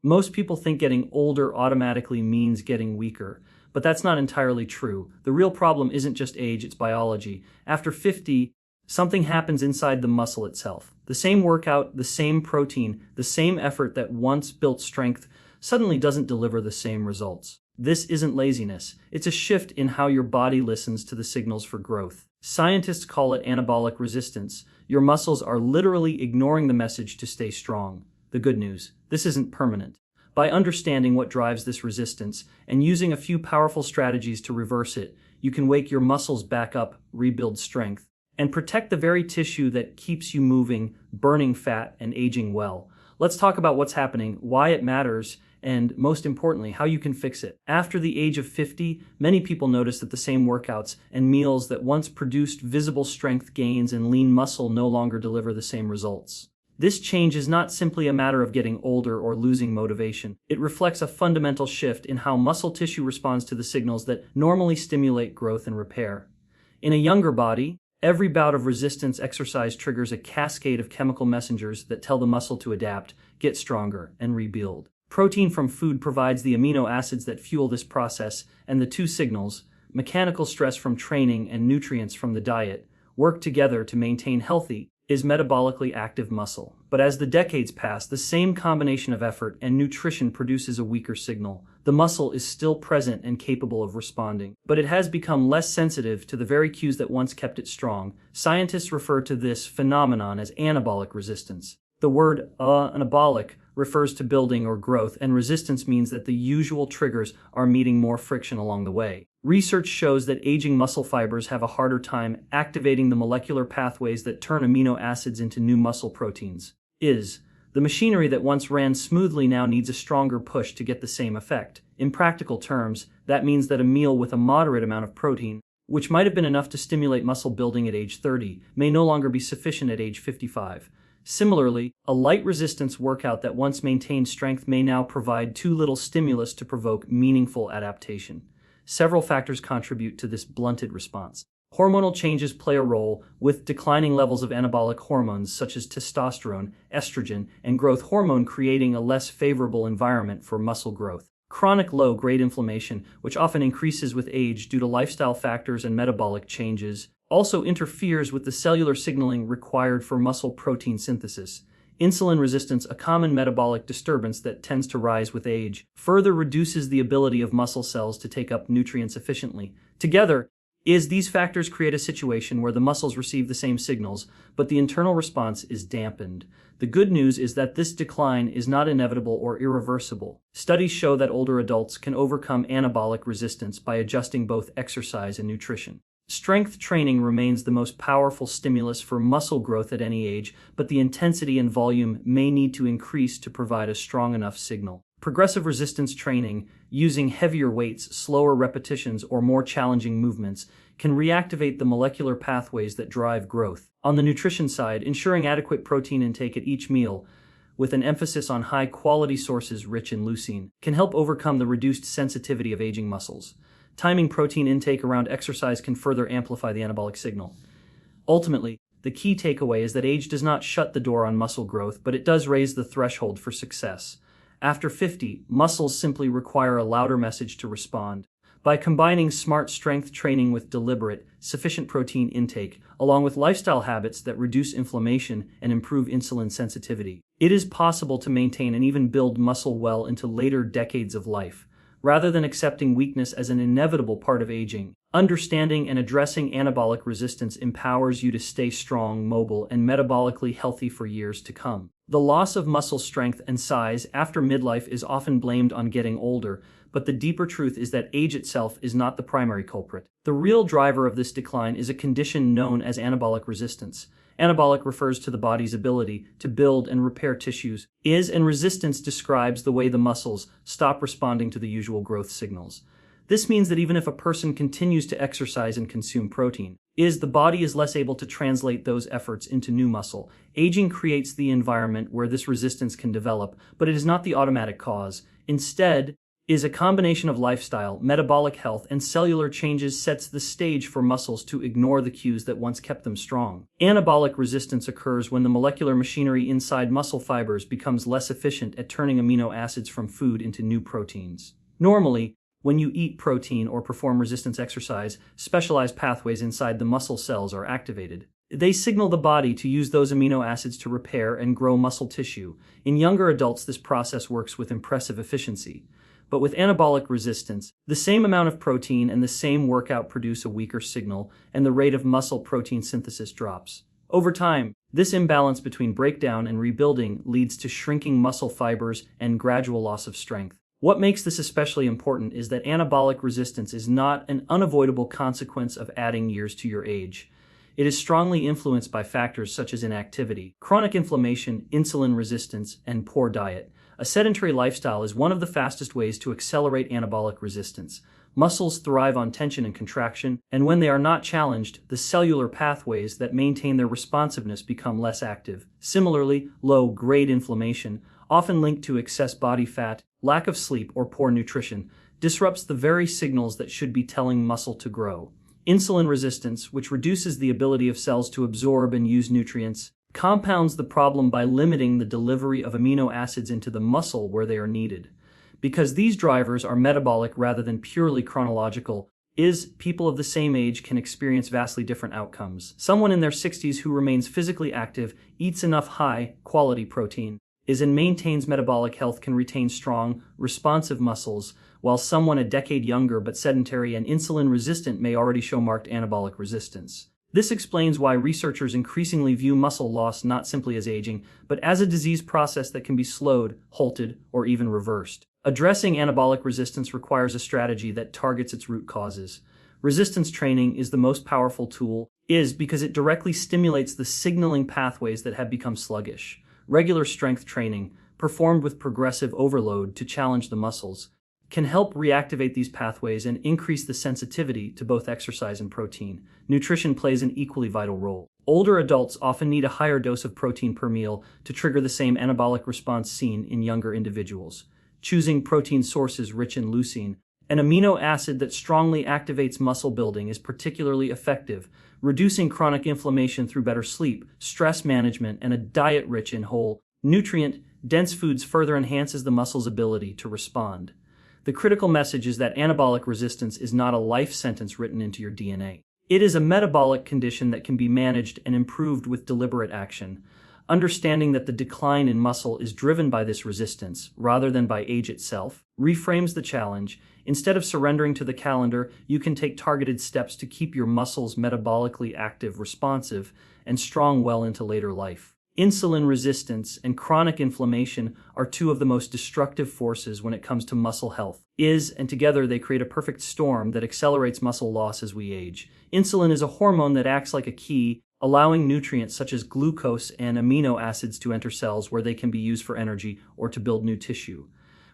Most people think getting older automatically means getting weaker, but that's not entirely true. The real problem isn't just age, it's biology. After 50, something happens inside the muscle itself. The same workout, the same protein, the same effort that once built strength suddenly doesn't deliver the same results. This isn't laziness. It's a shift in how your body listens to the signals for growth. Scientists call it anabolic resistance. Your muscles are literally ignoring the message to stay strong. The good news, this isn't permanent. By understanding what drives this resistance and using a few powerful strategies to reverse it, you can wake your muscles back up, rebuild strength, and protect the very tissue that keeps you moving, burning fat, and aging well. Let's talk about what's happening, why it matters, and most importantly, how you can fix it. After the age of 50, many people notice that the same workouts and meals that once produced visible strength gains and lean muscle no longer deliver the same results. This change is not simply a matter of getting older or losing motivation. It reflects a fundamental shift in how muscle tissue responds to the signals that normally stimulate growth and repair. In a younger body, every bout of resistance exercise triggers a cascade of chemical messengers that tell the muscle to adapt, get stronger, and rebuild. Protein from food provides the amino acids that fuel this process, and the two signals, mechanical stress from training and nutrients from the diet, work together to maintain healthy, metabolically active muscle. But as the decades pass, the same combination of effort and nutrition produces a weaker signal. The muscle is still present and capable of responding, but it has become less sensitive to the very cues that once kept it strong. Scientists refer to this phenomenon as anabolic resistance. The word anabolic refers to building or growth, and resistance means that the usual triggers are meeting more friction along the way. Research shows that aging muscle fibers have a harder time activating the molecular pathways that turn amino acids into new muscle proteins. The machinery that once ran smoothly now needs a stronger push to get the same effect. In practical terms, that means that a meal with a moderate amount of protein, which might have been enough to stimulate muscle building at age 30, may no longer be sufficient at age 55. Similarly, a light resistance workout that once maintained strength may now provide too little stimulus to provoke meaningful adaptation. Several factors contribute to this blunted response. Hormonal changes play a role, with declining levels of anabolic hormones such as testosterone, estrogen, and growth hormone creating a less favorable environment for muscle growth. Chronic low-grade inflammation, which often increases with age due to lifestyle factors and metabolic changes, also interferes with the cellular signaling required for muscle protein synthesis. Insulin resistance, a common metabolic disturbance that tends to rise with age, further reduces the ability of muscle cells to take up nutrients efficiently. Together, these factors create a situation where the muscles receive the same signals, but the internal response is dampened. The good news is that this decline is not inevitable or irreversible. Studies show that older adults can overcome anabolic resistance by adjusting both exercise and nutrition. Strength training remains the most powerful stimulus for muscle growth at any age, but the intensity and volume may need to increase to provide a strong enough signal. Progressive resistance training, using heavier weights, slower repetitions, or more challenging movements, can reactivate the molecular pathways that drive growth. On the nutrition side, ensuring adequate protein intake at each meal, with an emphasis on high-quality sources rich in leucine, can help overcome the reduced sensitivity of aging muscles. Timing protein intake around exercise can further amplify the anabolic signal. Ultimately, the key takeaway is that age does not shut the door on muscle growth, but it does raise the threshold for success. After 50, muscles simply require a louder message to respond. By combining smart strength training with deliberate, sufficient protein intake, along with lifestyle habits that reduce inflammation and improve insulin sensitivity, it is possible to maintain and even build muscle well into later decades of life. Rather than accepting weakness as an inevitable part of aging, understanding and addressing anabolic resistance empowers you to stay strong, mobile, and metabolically healthy for years to come. The loss of muscle strength and size after midlife is often blamed on getting older, but the deeper truth is that age itself is not the primary culprit. The real driver of this decline is a condition known as anabolic resistance. Anabolic refers to the body's ability to build and repair tissues, and resistance describes the way the muscles stop responding to the usual growth signals. This means that even if a person continues to exercise and consume protein, the body is less able to translate those efforts into new muscle. Aging creates the environment where this resistance can develop, but it is not the automatic cause. Instead, is a combination of lifestyle, metabolic health, and cellular changes sets the stage for muscles to ignore the cues that once kept them strong. Anabolic resistance occurs when the molecular machinery inside muscle fibers becomes less efficient at turning amino acids from food into new proteins. Normally, when you eat protein or perform resistance exercise, specialized pathways inside the muscle cells are activated. They signal the body to use those amino acids to repair and grow muscle tissue. In younger adults, this process works with impressive efficiency. But with anabolic resistance, the same amount of protein and the same workout produce a weaker signal, and the rate of muscle protein synthesis drops. Over time, this imbalance between breakdown and rebuilding leads to shrinking muscle fibers and gradual loss of strength. What makes this especially important is that anabolic resistance is not an unavoidable consequence of adding years to your age. It is strongly influenced by factors such as inactivity, chronic inflammation, insulin resistance, and poor diet. A sedentary lifestyle is one of the fastest ways to accelerate anabolic resistance. Muscles thrive on tension and contraction, and when they are not challenged, the cellular pathways that maintain their responsiveness become less active. Similarly, low-grade inflammation, often linked to excess body fat, lack of sleep, or poor nutrition, disrupts the very signals that should be telling muscle to grow. Insulin resistance, which reduces the ability of cells to absorb and use nutrients, compounds the problem by limiting the delivery of amino acids into the muscle where they are needed. Because these drivers are metabolic rather than purely chronological, people of the same age can experience vastly different outcomes. Someone in their 60s who remains physically active, eats enough high-quality protein, and maintains metabolic health can retain strong, responsive muscles, while someone a decade younger but sedentary and insulin-resistant may already show marked anabolic resistance. This explains why researchers increasingly view muscle loss not simply as aging, but as a disease process that can be slowed, halted, or even reversed. Addressing anabolic resistance requires a strategy that targets its root causes. Resistance training is the most powerful tool, because it directly stimulates the signaling pathways that have become sluggish. Regular strength training, performed with progressive overload to challenge the muscles, can help reactivate these pathways and increase the sensitivity to both exercise and protein. Nutrition plays an equally vital role. Older adults often need a higher dose of protein per meal to trigger the same anabolic response seen in younger individuals. Choosing protein sources rich in leucine, an amino acid that strongly activates muscle building, is particularly effective, reducing chronic inflammation through better sleep, stress management, and a diet rich in whole, nutrient-dense foods further enhances the muscle's ability to respond. The critical message is that anabolic resistance is not a life sentence written into your DNA. It is a metabolic condition that can be managed and improved with deliberate action. Understanding that the decline in muscle is driven by this resistance, rather than by age itself, reframes the challenge. Instead of surrendering to the calendar, you can take targeted steps to keep your muscles metabolically active, responsive, and strong well into later life. Insulin resistance and chronic inflammation are two of the most destructive forces when it comes to muscle health. And together they create a perfect storm that accelerates muscle loss as we age. Insulin is a hormone that acts like a key, allowing nutrients such as glucose and amino acids to enter cells where they can be used for energy or to build new tissue.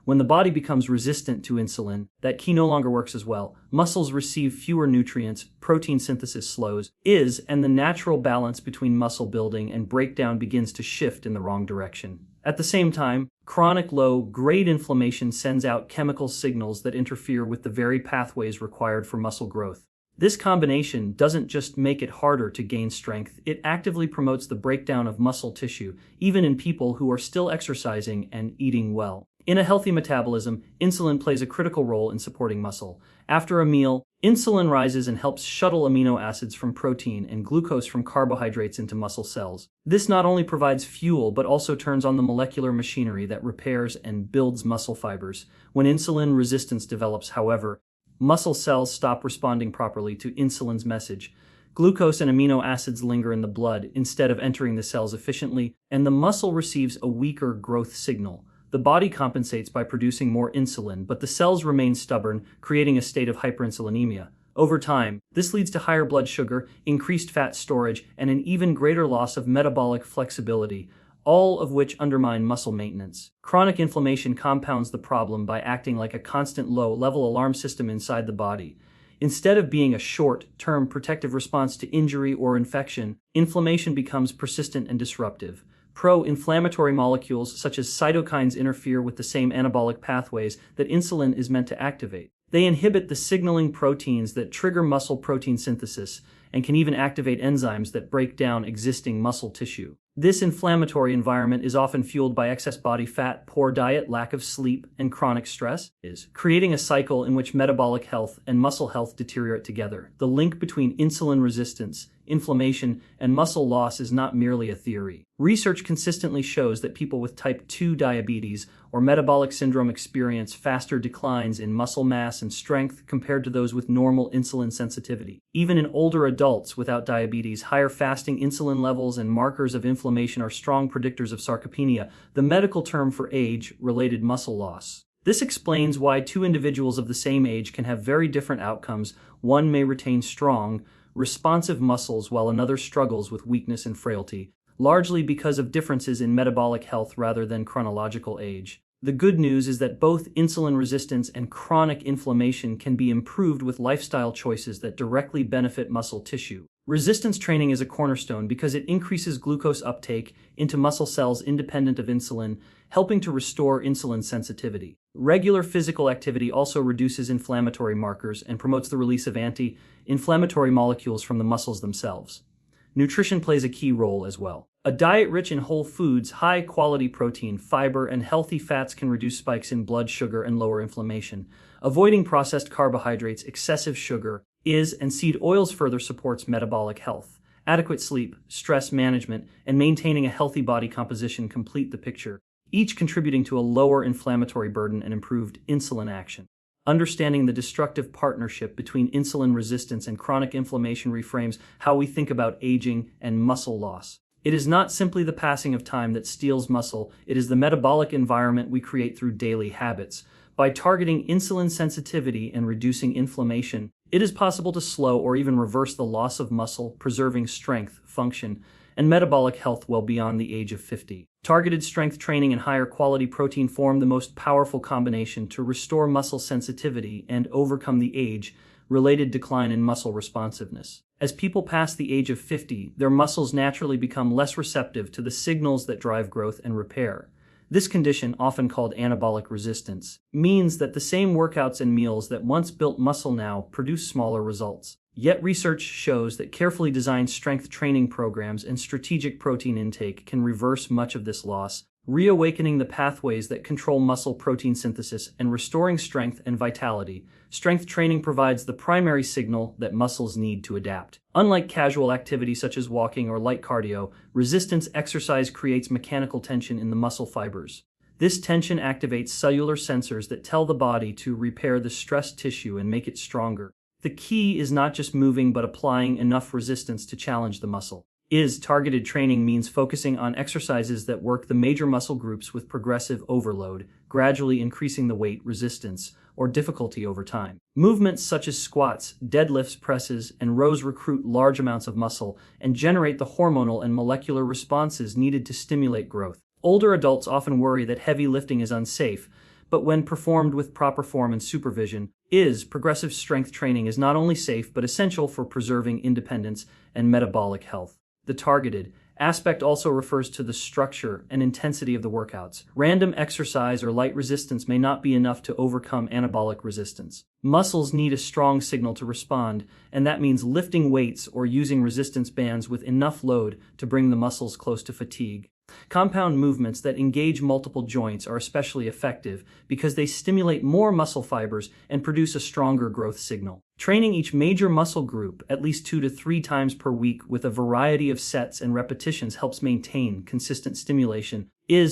When the body becomes resistant to insulin, that key no longer works as well. Muscles receive fewer nutrients, protein synthesis slows, and the natural balance between muscle building and breakdown begins to shift in the wrong direction. At the same time, chronic low-grade inflammation sends out chemical signals that interfere with the very pathways required for muscle growth. This combination doesn't just make it harder to gain strength, it actively promotes the breakdown of muscle tissue, even in people who are still exercising and eating well. In a healthy metabolism, insulin plays a critical role in supporting muscle. After a meal, insulin rises and helps shuttle amino acids from protein and glucose from carbohydrates into muscle cells. This not only provides fuel but also turns on the molecular machinery that repairs and builds muscle fibers. When insulin resistance develops, however, muscle cells stop responding properly to insulin's message. Glucose and amino acids linger in the blood instead of entering the cells efficiently, and the muscle receives a weaker growth signal. The body compensates by producing more insulin, but the cells remain stubborn, creating a state of hyperinsulinemia. Over time, this leads to higher blood sugar, increased fat storage, and an even greater loss of metabolic flexibility, all of which undermine muscle maintenance. Chronic inflammation compounds the problem by acting like a constant low-level alarm system inside the body. Instead of being a short-term protective response to injury or infection, inflammation becomes persistent and disruptive. Pro-inflammatory molecules such as cytokines interfere with the same anabolic pathways that insulin is meant to activate. They inhibit the signaling proteins that trigger muscle protein synthesis and can even activate enzymes that break down existing muscle tissue. This inflammatory environment is often fueled by excess body fat, poor diet, lack of sleep, and chronic stress, creating a cycle in which metabolic health and muscle health deteriorate together. The link between insulin resistance, inflammation, and muscle loss is not merely a theory. Research consistently shows that people with type 2 diabetes or metabolic syndrome experience faster declines in muscle mass and strength compared to those with normal insulin sensitivity. Even in older adults without diabetes, higher fasting insulin levels and markers of inflammation are strong predictors of sarcopenia, the medical term for age-related muscle loss. This explains why two individuals of the same age can have very different outcomes. One may retain strong, responsive muscles while another struggles with weakness and frailty, largely because of differences in metabolic health rather than chronological age. The good news is that both insulin resistance and chronic inflammation can be improved with lifestyle choices that directly benefit muscle tissue. Resistance training is a cornerstone because it increases glucose uptake into muscle cells independent of insulin, helping to restore insulin sensitivity. Regular physical activity also reduces inflammatory markers and promotes the release of anti-inflammatory molecules from the muscles themselves. Nutrition plays a key role as well. A diet rich in whole foods, high-quality protein, fiber, and healthy fats can reduce spikes in blood sugar and lower inflammation. Avoiding processed carbohydrates, excessive sugar, and seed oils further supports metabolic health. Adequate sleep, stress management, and maintaining a healthy body composition complete the picture, each contributing to a lower inflammatory burden and improved insulin action. Understanding the destructive partnership between insulin resistance and chronic inflammation reframes how we think about aging and muscle loss. It is not simply the passing of time that steals muscle, it is the metabolic environment we create through daily habits. By targeting insulin sensitivity and reducing inflammation, it is possible to slow or even reverse the loss of muscle, preserving strength, function, and metabolic health well beyond the age of 50. Targeted strength training and higher quality protein form the most powerful combination to restore muscle sensitivity and overcome the age-related decline in muscle responsiveness. As people pass the age of 50, their muscles naturally become less receptive to the signals that drive growth and repair. This condition, often called anabolic resistance, means that the same workouts and meals that once built muscle now produce smaller results. Yet research shows that carefully designed strength training programs and strategic protein intake can reverse much of this loss, reawakening the pathways that control muscle protein synthesis and restoring strength and vitality. Strength training provides the primary signal that muscles need to adapt. Unlike casual activity such as walking or light cardio, resistance exercise creates mechanical tension in the muscle fibers. This tension activates cellular sensors that tell the body to repair the stressed tissue and make it stronger. The key is not just moving but applying enough resistance to challenge the muscle. Targeted training means focusing on exercises that work the major muscle groups with progressive overload, gradually increasing the weight, resistance, or difficulty over time. Movements such as squats, deadlifts, presses, and rows recruit large amounts of muscle and generate the hormonal and molecular responses needed to stimulate growth. Older adults often worry that heavy lifting is unsafe, but when performed with proper form and supervision, progressive strength training is not only safe but essential for preserving independence and metabolic health. The targeted aspect also refers to the structure and intensity of the workouts. Random exercise or light resistance may not be enough to overcome anabolic resistance. Muscles need a strong signal to respond, and that means lifting weights or using resistance bands with enough load to bring the muscles close to fatigue. Compound movements that engage multiple joints are especially effective because they stimulate more muscle fibers and produce a stronger growth signal. Training each major muscle group at least 2 to 3 times per week with a variety of sets and repetitions helps maintain consistent stimulation,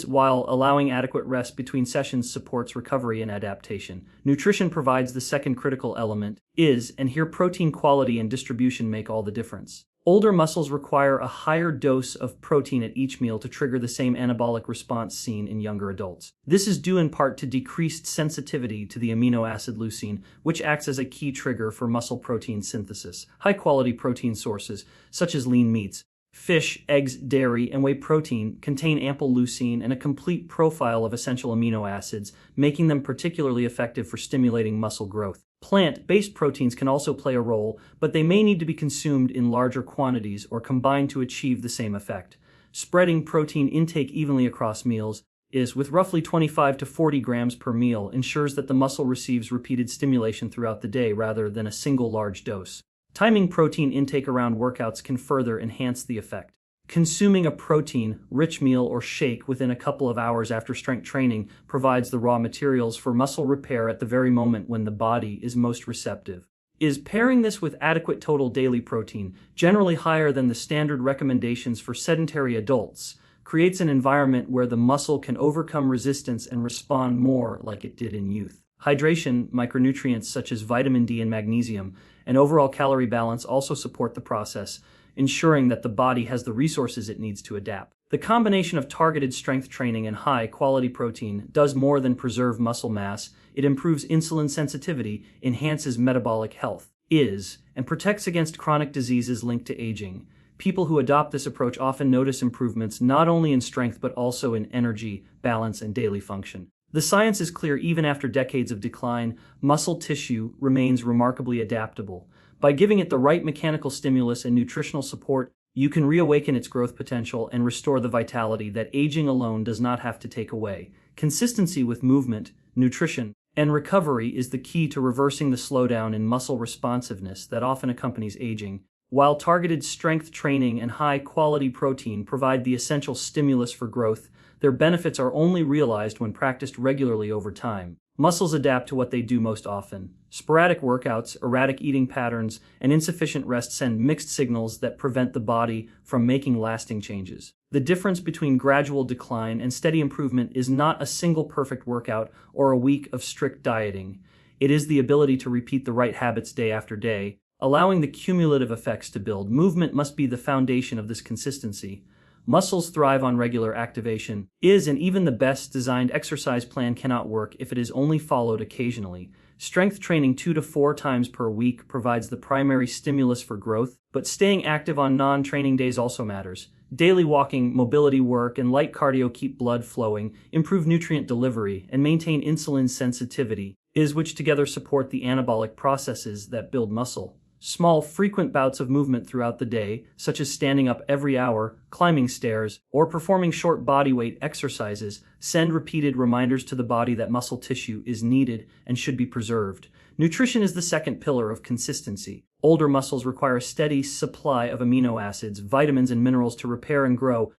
while allowing adequate rest between sessions supports recovery and adaptation. Nutrition provides the second critical element, and here protein quality and distribution make all the difference. Older muscles require a higher dose of protein at each meal to trigger the same anabolic response seen in younger adults. This is due in part to decreased sensitivity to the amino acid leucine, which acts as a key trigger for muscle protein synthesis. High-quality protein sources, such as lean meats, fish, eggs, dairy, and whey protein, contain ample leucine and a complete profile of essential amino acids, making them particularly effective for stimulating muscle growth. Plant-based proteins can also play a role, but they may need to be consumed in larger quantities or combined to achieve the same effect. spreading protein intake evenly across meals, is with roughly 25 to 40 grams per meal ensures that the muscle receives repeated stimulation throughout the day rather than a single large dose. Timing protein intake around workouts can further enhance the effect. Consuming a protein-rich meal or shake within a couple of hours after strength training provides the raw materials for muscle repair at the very moment when the body is most receptive. Is pairing this with adequate total daily protein, generally higher than the standard recommendations for sedentary adults, creates an environment where the muscle can overcome resistance and respond more like it did in youth. Hydration, micronutrients such as vitamin D and magnesium, and overall calorie balance also support the process, ensuring that the body has the resources it needs to adapt. The combination of targeted strength training and high-quality protein does more than preserve muscle mass. It improves insulin sensitivity, enhances metabolic health, and protects against chronic diseases linked to aging. People who adopt this approach often notice improvements not only in strength but also in energy, balance, and daily function. The science is clear. Even after decades of decline, muscle tissue remains remarkably adaptable. By giving it the right mechanical stimulus and nutritional support, you can reawaken its growth potential and restore the vitality that aging alone does not have to take away. Consistency with movement, nutrition, and recovery is the key to reversing the slowdown in muscle responsiveness that often accompanies aging. While targeted strength training and high-quality protein provide the essential stimulus for growth, their benefits are only realized when practiced regularly over time. Muscles adapt to what they do most often. Sporadic workouts, erratic eating patterns, and insufficient rest send mixed signals that prevent the body from making lasting changes. The difference between gradual decline and steady improvement is not a single perfect workout or a week of strict dieting. It is the ability to repeat the right habits day after day, allowing the cumulative effects to build. Movement must be the foundation of this consistency. Muscles thrive on regular activation, and even the best designed exercise plan cannot work if it is only followed occasionally. Strength training 2 to 4 times per week provides the primary stimulus for growth, but staying active on non-training days also matters. Daily walking, mobility work, and light cardio keep blood flowing, improve nutrient delivery, and maintain insulin sensitivity, which together support the anabolic processes that build muscle. Small, frequent bouts of movement throughout the day, such as standing up every hour, climbing stairs, or performing short bodyweight exercises, send repeated reminders to the body that muscle tissue is needed and should be preserved. Nutrition is the second pillar of consistency. Older muscles require a steady supply of amino acids, vitamins, and minerals to repair and grow,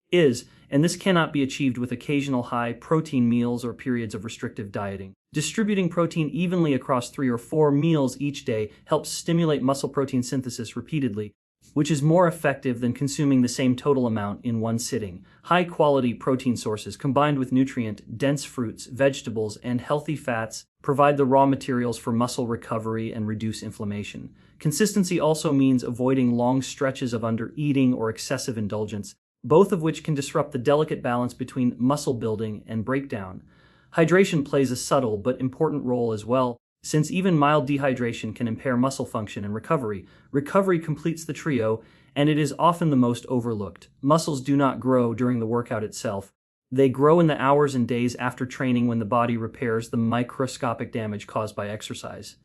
and this cannot be achieved with occasional high-protein meals or periods of restrictive dieting. Distributing protein evenly across 3 or 4 meals each day helps stimulate muscle protein synthesis repeatedly, which is more effective than consuming the same total amount in one sitting. High-quality protein sources combined with nutrient-dense fruits, vegetables, and healthy fats provide the raw materials for muscle recovery and reduce inflammation. Consistency also means avoiding long stretches of under-eating or excessive indulgence, both of which can disrupt the delicate balance between muscle building and breakdown. Hydration plays a subtle but important role as well, since even mild dehydration can impair muscle function and recovery. Recovery completes the trio, and it is often the most overlooked. Muscles do not grow during the workout itself. They grow in the hours and days after training when the body repairs the microscopic damage caused by exercise.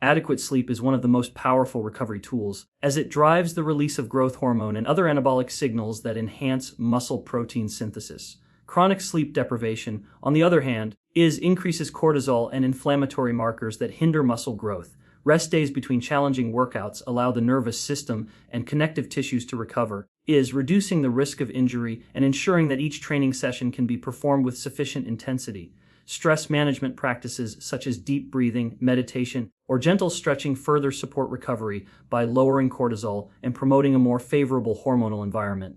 Adequate sleep is one of the most powerful recovery tools, as it drives the release of growth hormone and other anabolic signals that enhance muscle protein synthesis. Chronic sleep deprivation, on the other hand, increases cortisol and inflammatory markers that hinder muscle growth. Rest days between challenging workouts allow the nervous system and connective tissues to recover, reducing the risk of injury and ensuring that each training session can be performed with sufficient intensity. Stress management practices such as deep breathing, meditation, or gentle stretching further support recovery by lowering cortisol and promoting a more favorable hormonal environment.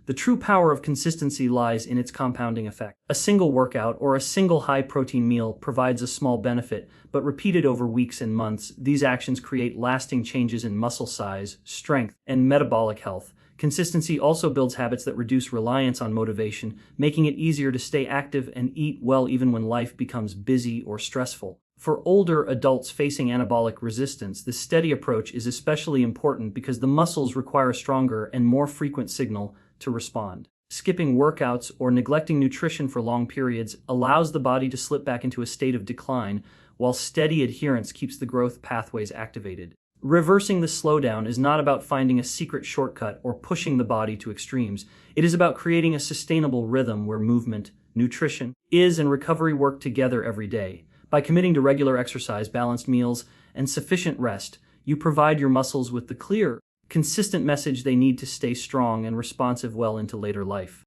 The true power of consistency lies in its compounding effect. A single workout or a single high-protein meal provides a small benefit, but repeated over weeks and months, these actions create lasting changes in muscle size, strength, and metabolic health. Consistency also builds habits that reduce reliance on motivation, making it easier to stay active and eat well even when life becomes busy or stressful. For older adults facing anabolic resistance, this steady approach is especially important because the muscles require a stronger and more frequent signal to respond. Skipping workouts or neglecting nutrition for long periods allows the body to slip back into a state of decline, while steady adherence keeps the growth pathways activated. Reversing the slowdown is not about finding a secret shortcut or pushing the body to extremes. It is about creating a sustainable rhythm where movement, nutrition, and recovery work together every day. By committing to regular exercise, balanced meals, and sufficient rest, you provide your muscles with the clear, consistent message they need to stay strong and responsive well into later life.